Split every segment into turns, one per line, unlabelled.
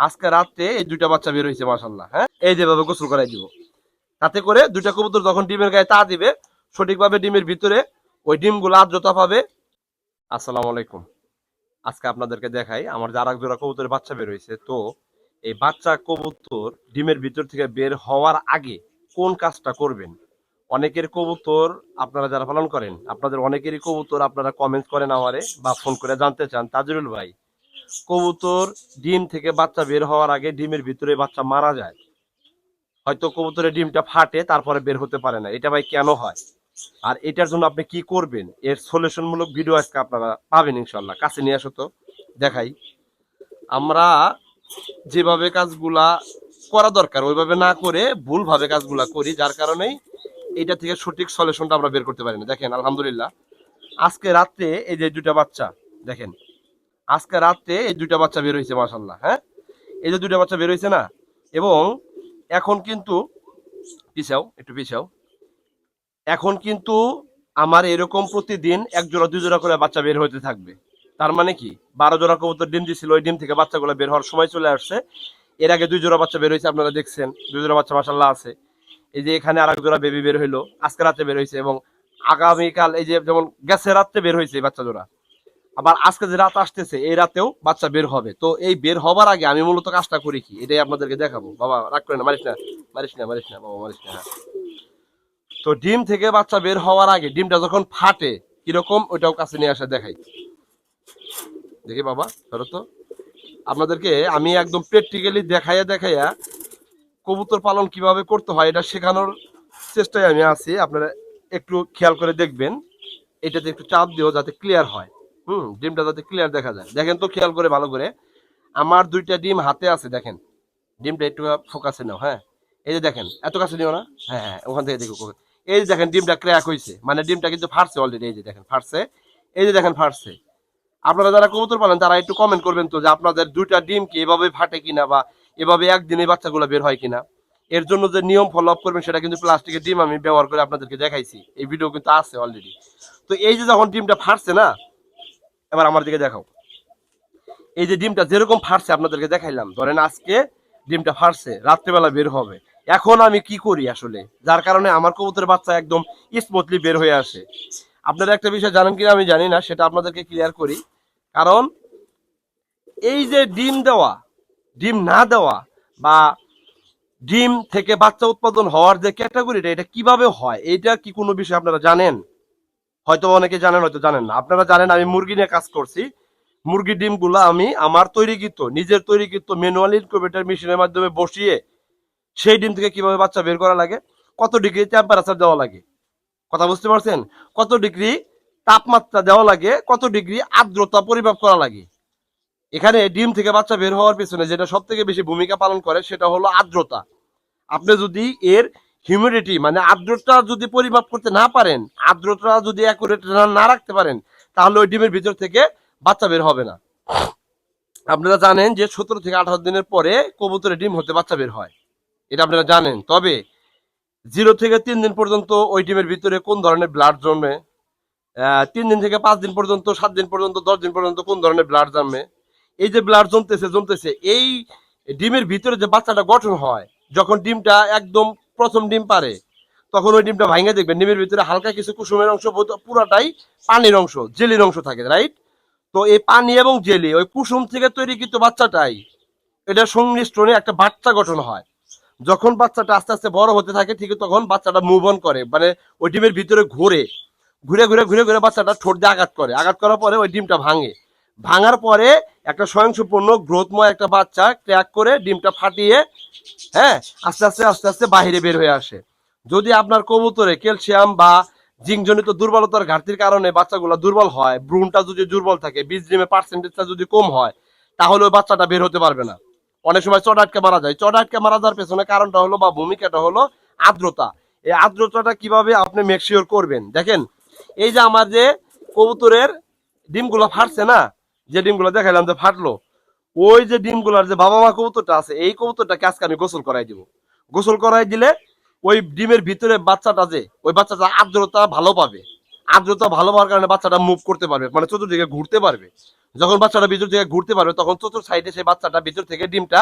আজকে রাতে এই দুইটা বাচ্চা বের হয়েছে মাশাআল্লাহ। হ্যাঁ, এই যেভাবে গোসল করাই দিব, তাতে করে দুইটা কবুতর যখন ডিমের গায়ে তা দিবে সঠিকভাবে ডিমের ভিতরে ওই ডিমগুলো আর্দ্রতা পাবে। আসসালামু আলাইকুম। আজকে আপনাদেরকে দেখাই আমার যে আরেক জোড়া কবুতরের বাচ্চা বের হয়েছে। তো এই বাচ্চা কবুতর ডিমের ভিতর থেকে বের হওয়ার আগে কোন কাজটা করবেন? অনেকের কবুতর আপনারা যারা পালন করেন, আপনাদের অনেকেরই কবুতর আপনারা কমেন্ট করেন আমারে বা ফোন করে জানতে চান, তাজুরুল ভাই, কবুতর ডিম থেকে বাচ্চা বের হওয়ার আগে ডিমের ভিতরে বাচ্চা মারা যায়, হয়তো কবুতরের ডিমটা ফাটে তারপরে বের হতে পারে না, এটা ভাই কেন হয়? আর এটার জন্য আপনি কি করবেন, এর সলিউশন মূলক ভিডিও আজকে আপনারা পাবেন ইনশাল্লাহ। কাছে নিয়ে আসো তো দেখাই। আমরা যেভাবে কাজগুলা করা দরকার ওইভাবে না করে ভুলভাবে কাজগুলা করি, যার কারণেই এটা থেকে সঠিক সলিউশনটা আমরা বের করতে পারি না। দেখেন আলহামদুলিল্লাহ, আজকে রাত্রে এই যে দুইটা বাচ্চা দেখেন, আজকে রাত্রে এই দুইটা বাচ্চা বের হয়েছে মাশাআল্লাহ। হ্যাঁ, এই যে দুইটা বাচ্চা বের হয়েছে না, এবং এখন কিন্তু পিছাও একটু পিছাও, এখন কিন্তু আমার এরকম প্রতিদিন এক জোড়া দুই জোড়া করে বাচ্চা বের হতে থাকবে। তার মানে কি, 12 জোড়া কবুতর ডিম দিছিল, ওই ডিম থেকে বাচ্চাগুলো বের হওয়ার সময় চলে আসছে। এর আগে 2 জোড়া বাচ্চা বের হয়েছে, আপনারা দেখছেন 2 জোড়া বাচ্চা মাশাআল্লাহ আছে। এই যে এখানে আরেক জোড়া বেবি বের হইলো, আজকে রাতে বের হয়েছে, এবং আগামীকাল এই যে যেমন গেছে রাত্রে বের হয়েছে এই বাচ্চা জোড়া, আবার আজকে যে রাত আসতেছে এই রাতেও বাচ্চা বের হবে। তো এই বের হবার আগে আমি মূলত কাজটা করি কি, এটাই আপনাদেরকে দেখাবো। বাবা রাগ করে না, মারিস না, মারিস না, মারিস না বাবা, মারিস না। হ্যাঁ, তো ডিম থেকে বাচ্চা বের হওয়ার আগে ডিমটা যখন ফাটে কিরকম, ওইটাও কাছে নিয়ে আসা দেখাই। দেখি বাবা ধরো তো, আপনাদেরকে আমি একদম প্র্যাকটিক্যালি দেখাইয়া দেখাইয়া কবুতর পালন কিভাবে করতে হয় এটা শেখানোর চেষ্টায় আমি আছি। আপনারা একটু খেয়াল করে দেখবেন, এটাতে একটু চাপ দিও যাতে ক্লিয়ার হয়। ডিমটা যাতে ক্লিয়ার দেখা যায়। দেখেন তো খেয়াল করে ভালো করে, আমার দুইটা ডিম হাতে আছে দেখেন, ডিমটা একটু ফোকাসে নাও। হ্যাঁ, এই যে দেখেন, এত কাছে নিও না। হ্যাঁ হ্যাঁ, ওখান থেকে দেখো। এই যে দেখেন ডিমটা ক্র্যাক হয়েছে, মানে ডিমটা কিন্তু ফাটছে অলরেডি। এই যে দেখেন ফাটছে, এই যে দেখেন ফাটছে। আপনারা যারা কবুতর পালেন তারা একটু কমেন্ট করবেন তো যে আপনাদের দুইটা ডিম কি এভাবে ফাটে কিনা, বা এভাবে একদিনে বাচ্চাগুলো বের হয় কিনা। এর জন্য যে নিয়ম ফলো আপ করবেন সেটা কিন্তু প্লাস্টিকের ডিম আমি ব্যবহার করে আপনাদেরকে দেখাইছি, এই ভিডিও কিন্তু আছে অলরেডি। তো এই যে যখন ডিমটা ফাটছে না, এবার আমার দিকে দেখাও। এই যে ডিমটা যেরকম ফাটছে আপনাদেরকে দেখাইলাম, ধরেন আজকে ডিমটা ফাটছে, রাত্রেবেলা বের হবে। এখন আমি কি করি আসলে, যার কারণে আমার কবুতরের বাচ্চা একদম স্মুথলি বের হয়ে আসে। আপনারা একটা বিষয় জানেন কিনা আমি জানি না, সেটা আপনাদেরকে ক্লিয়ার করি। কারণ এই যে ডিম দেওয়া, ডিম না দেওয়া, বা ডিম থেকে বাচ্চা উৎপাদন হওয়ার যে ক্যাটাগরিটা, এটা কিভাবে হয়, এইটা কি কোনো বিষয় আপনারা জানেন? হয়তো অনেকে জানেন, হয়তো জানেন না। আপনারা জানেন আমি মুরগি নিয়ে কাজ করছি। মুরগির ডিমগুলো আমি আমার তৈরিকৃত, নিজের তৈরিকৃত ম্যানুয়াল ইনকিউবেটর মেশিনের মাধ্যমে বসিয়ে সেই ডিম থেকে কিভাবে বাচ্চা বের করা লাগে, কত ডিগ্রি টেম্পারেচার দেওয়া লাগে, কথা বুঝতে পারছেন? কত ডিগ্রি তাপমাত্রা দেওয়া লাগে, কত ডিগ্রি আর্দ্রতা পরিমাপ করা লাগে। এখানে ডিম থেকে বাচ্চা বের হওয়ার পেছনে যেটা সব থেকে বেশি ভূমিকা পালন করে সেটা হলো আর্দ্রতা। আপনি যদি এর হিউমিডিটি মানে আর্দ্রতা যদি পরিমাপ করতে না পারেন, আর্দ্রতা যদি অ্যাকুরেট না রাখতে পারেন, তাহলে ওই ডিমের ভিতর থেকে বাচ্চা বের হবে না। আপনারা জানেন যে 17 থেকে 18 দিনের পরে কবুতরের ডিম হতে বাচ্চা বের হয়, এটা আপনারা জানেন। তবে 0 থেকে 3 দিন পর্যন্ত ওই ডিমের ভিতরে কোন ধরনের ব্লাড জন্মে, 3 দিন থেকে 5 দিন পর্যন্ত, 7 দিন পর্যন্ত, 10 দিন পর্যন্ত কোন ধরনের ব্লাড জন্মে, এই যে ব্লাড জমতেছে জমতেছে, এই ডিমের ভিতরে যে বাচ্চাটা গঠন হয়, যখন ডিমটা একদম প্রথম ডিম পারে, তখন ওই ডিমটা ভাঙে দেখবেন ডিমের ভিতরে হালকা কিছু কুসুমের অংশ, পুরাটাই পানির অংশ, জেলির অংশ থাকে, রাইট? তো এই পানি এবং জেলি ওই কুসুম থেকে তৈরি কিন্তু বাচ্চাটাই, এটা সংমিশ্রণে একটা বাচ্চা গঠন হয়। যখন বাচ্চাটা আস্তে আস্তে বড় হতে থাকে, ঠিক তখন বাচ্চাটা মুভ অন করে, মানে ওই ডিমের ভিতরে ঘুরে ঘুরে ঘুরে ঘুরে ঘুরে বাচ্চাটা ঠোঁট দিয়ে আঘাত করে, আঘাত করার পরে ওই ডিমটা ভাঙে। ভাঙার পরে একটা স্বয়ংসম্পূর্ণ গ্রোথময় একটা বাচ্চা ক্র্যাক করে ডিমটা ফাটিয়ে, হ্যাঁ, আস্তে আস্তে আস্তে আস্তে বাহিরে বের হয়ে আসে। যদি আপনার কবুতরে ক্যালসিয়াম বা জিঙ্কজনিত দুর্বলতার ঘাটতির কারণে বাচ্চাগুলো দুর্বল হয়, ভ্রূণটা যদি দুর্বল থাকে, বীজ ডিমের পার্সেন্টেজটা যদি কম হয়, তাহলে ওই বাচ্চাটা বের হতে পারবে না। অনেক সময় চড় আটকে মারা যায়। চড় আটকে মারা যাওয়ার পেছনে কারণটা হলো বা ভূমিকাটা হলো আর্দ্রতা। এই আর্দ্রতাটা কিভাবে আপনি মেকশিওর করবেন, দেখেন এই যে আমার যে কবুতরের ডিমগুলো ফাটছে না, যে ডিমগুলো দেখাইলাম যে ফাটলো, ওই যে ডিমগুলার যে বাবা মা কবুতরটা আছে, এই কবুতরটাকে আজকে আমি গোসল করাই দিব। গোসল করাই দিলে ওই ডিমের ভিতরে বাচ্চাটা, যে ওই বাচ্চাটা আর্দ্রতা ভালো পাবে। আর্দ্রতা ভালো পাওয়ার কারণে বাচ্চাটা মুভ করতে পারবে, মানে চতুর্দিকে ঘুরতে পারবে। যখন বাচ্চাটা ভিতর থেকে ঘুরতে পারবে তখন চতুর্থ সাইডে সেই বাচ্চাটা ভিতর থেকে ডিমটা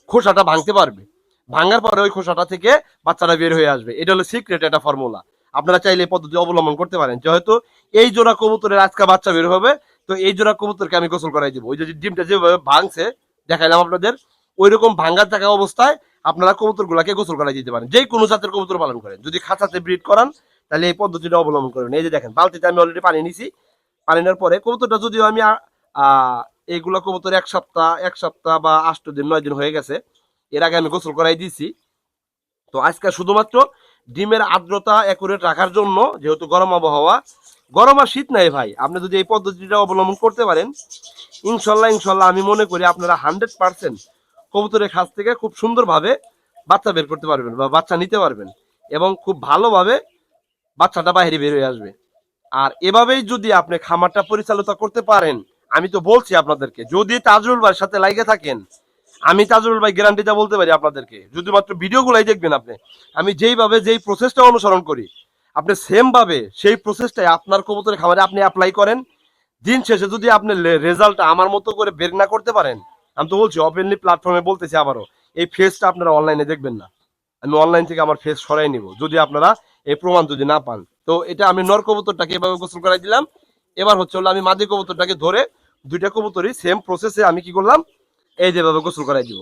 খোসাটা ভাঙতে পারবে। ভাঙার পরে ওই খোসাটা থেকে বাচ্চাটা বের হয়ে আসবে। এটা হলো সিক্রেট একটা ফর্মুলা। আপনারা চাইলে এই পদ্ধতি অবলম্বন করতে পারেন। যেহেতু এই জোড়া কবুতরের আজকে বাচ্চা বের হবে, তো এই জোড়া কবুতরকে আমি গোসল করাই দিব। ওই যে ডিমটা যেভাবে ভাঙছে দেখাইলাম আপনাদের, ওই রকম ভাঙ্গা থাকা অবস্থায় আপনারা কবুতর গুলাকে গোসল করাই দিতে পারেন। যে কোনো জাতের কবুতর পালন করেন, যদি খাঁচাতে ব্রিড করান তাহলে এই পদ্ধতিটা অবলম্বন করবেন। এই যে দেখেন বালতিতে আমি অলরেডি পানি নিছি। পানি নেওয়ার পরে কবুতরটা যদিও আমি এইগুলা কবুতর এক সপ্তাহ বা 8 দিন 9 দিন হয়ে গেছে, এর আগে আমি গোসল করাই দিয়েছি। তো আজকে শুধুমাত্র ডিমের আর্দ্রতা একুরেট রাখার জন্য, যেহেতু গরম আবহাওয়া, গরম আর শীত নাই ভাই, আপনি যদি এই পদ্ধতিটা অবলম্বন করতে পারেন ইনশাল্লাহ আমি মনে করি আপনারা 100% কবুতরের খাঁচ থেকে খুব সুন্দরভাবে বাচ্চা বের করতে পারবেন বা বাচ্চা নিতে পারবেন, এবং খুব ভালোভাবে বাচ্চাটা বাইরে বের হয়ে আসবে। আর এভাবেই যদি আপনি খামারটা পরিচালনা করতে পারেন, আমি তো বলছি আপনাদেরকে, যদি তাজরুল ভাইয়ের সাথে লাইগে থাকেন, আমি তাজরুল ভাই গ্যারান্টিটা বলতে পারি আপনাদেরকে, শুধুমাত্র ভিডিওগুলাই দেখবেন আপনি, আমি যেই প্রসেসটা অনুসরণ করি আপনি সেম ভাবে সেই প্রসেসটাই আপনার কবুতরের খামারে আপনি অ্যাপ্লাই করেন। দিন শেষে যদি আপনি রেজাল্টটা আমার মতো করে বের না করতে পারেন, আমি তো বলছি ওপেনলি প্ল্যাটফর্মে বলতেছি আবারও, এই ফেসটা আপনারা অনলাইনে দেখবেন না। আমি অনলাইন থেকে আমার ফেস সরাই নিব যদি আপনারা এই প্রমাণ যদি না পান। তো এটা আমি নর কবুতরটাকে এভাবে গোসল করাই দিলাম। এবার হচ্ছে হলো আমি মাদি কবুতরটাকে ধরে দুইটা কবুতরই সেম প্রসেসে আমি কি করলাম, এই যেভাবে গোসল করাই দিব।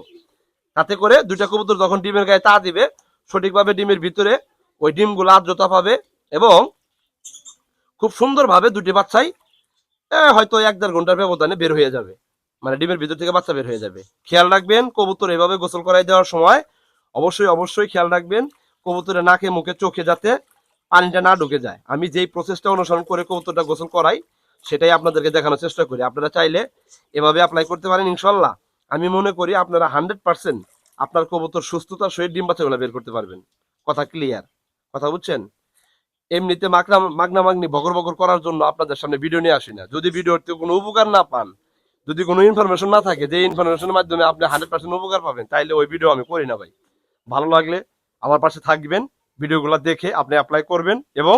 তাতে করে দুইটা কবুতর যখন ডিমের গায়ে তা দিবে, সঠিকভাবে ডিমের ভিতরে ওই ডিমগুলো আর্দ্রতা পাবে, এবং খুব সুন্দরভাবে দুটি বাচ্চাই হয়তো 1-1.5 ঘন্টার ব্যবধানে বের হয়ে যাবে, মানে ডিমের ভিতর থেকে বাচ্চা বের হয়ে যাবে। খেয়াল রাখবেন কবুতর এভাবে গোসল করাই দেওয়ার সময় অবশ্যই খেয়াল রাখবেন কবুতরের নাকে মুখে চোখে যাতে পানিটা না ঢুকে যায়। আমি যেই প্রসেসটা অনুসরণ করে কবুতরটা গোসল করাই সেটাই আপনাদেরকে দেখানোর চেষ্টা করি। আপনারা চাইলে এভাবে অ্যাপ্লাই করতে পারেন। ইনশাল্লাহ আমি মনে করি আপনারা 100% আপনার কবুতর সুস্থতার সহিত ডিম বাচ্চাগুলো বের করতে পারবেন। কথা ক্লিয়ার? কথা বুঝছেন? এমনিতে মাগনা মাগনি বগর বগর করার জন্য আপনাদের সামনে ভিডিও নিয়ে আসি না। যদি ভিডিওতে কোনো উপকার না পান, যদি কোনো ইনফরমেশন না থাকে যে ইনফরমেশনের মাধ্যমে আপনি 100% উপকার পাবেন, তাইলে ওই ভিডিও আমি করি না ভাই। ভালো লাগলে আমার পাশে থাকবেন, ভিডিওগুলো দেখে আপনি অ্যাপ্লাই করবেন, এবং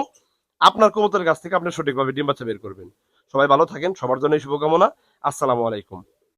আপনার কবুতরের কাছ থেকে আপনি সঠিকভাবে ডিম বাচ্চা বের করবেন। সবাই ভালো থাকেন, সবার জন্য শুভকামনা। আসসালামু আলাইকুম।